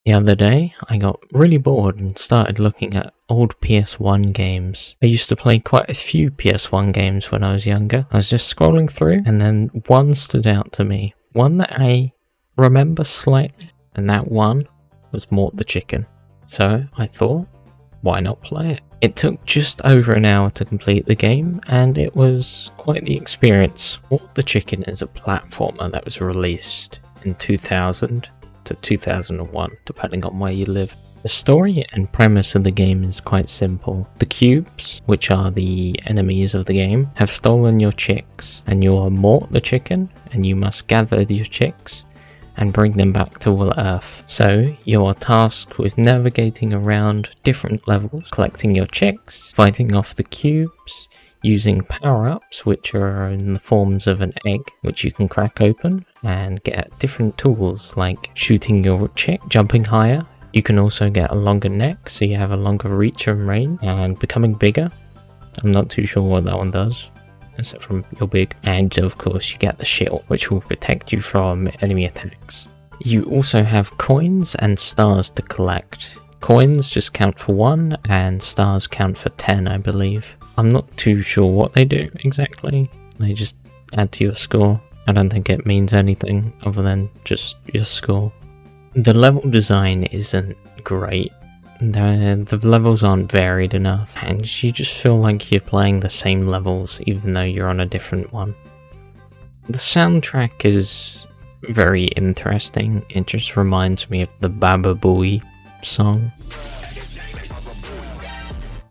The other day, I got really bored and started looking at old PS1 games. I used to play quite a few PS1 games when I was younger. I was just scrolling through, and then one stood out to me. One that I remember slightly, and that one was Mort the Chicken. So I thought, why not play it? It took just over an hour to complete the game, and it was quite the experience. Mort the Chicken is a platformer that was released in 2000 to 2001, depending on where you live. The story and premise of the game is quite simple. The cubes, which are the enemies of the game, have stolen your chicks, and you are Mort the Chicken, and you must gather your chicks and bring them back to Earth. So you are tasked with navigating around different levels, collecting your chicks, fighting off the cubes, using power-ups, which are in the forms of an egg, which you can crack open, and get different tools like shooting your chick, jumping higher. You can also get a longer neck, so you have a longer reach and range, and becoming bigger. I'm not too sure what that one does, except from you're big. And of course you get the shield, which will protect you from enemy attacks. You also have coins and stars to collect. Coins just count for 1, and stars count for 10, I believe. I'm not too sure what they do exactly. They just add to your score. I don't think it means anything other than just your score. The level design isn't great. The levels aren't varied enough, and you just feel like you're playing the same levels even though you're on a different one. The soundtrack is very interesting. It just reminds me of the Baba Booey song.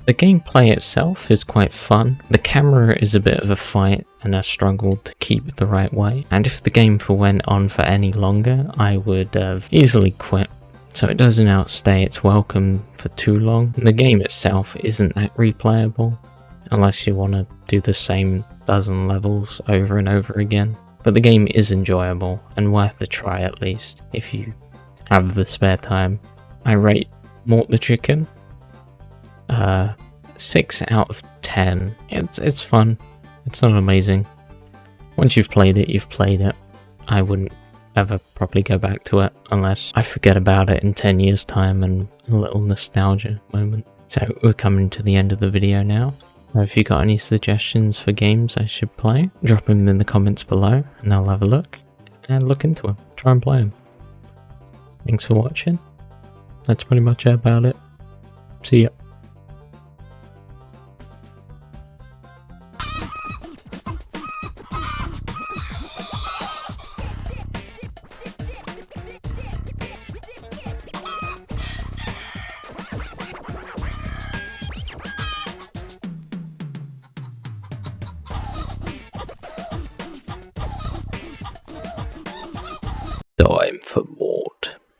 The gameplay itself is quite fun. The camera is a bit of a fight and a struggle to keep the right way. And if the game went on for any longer, I would have easily quit. So it doesn't outstay its welcome for too long. The game itself isn't that replayable, unless you want to do the same dozen levels over and over again. But the game is enjoyable and worth a try at least, if you have the spare time. I rate Mort the Chicken 6 out of 10. It's fun. It's not amazing. Once you've played it, you've played it. I wouldn't ever probably go back to it unless I forget about it in 10 years time and a little nostalgia moment. So we're coming to the end of the video now. If you got any suggestions for games I should play, drop them in the comments below and I'll have a look and look into them. Try and play them. Thanks for watching. That's pretty much it about it. See ya. Time for more.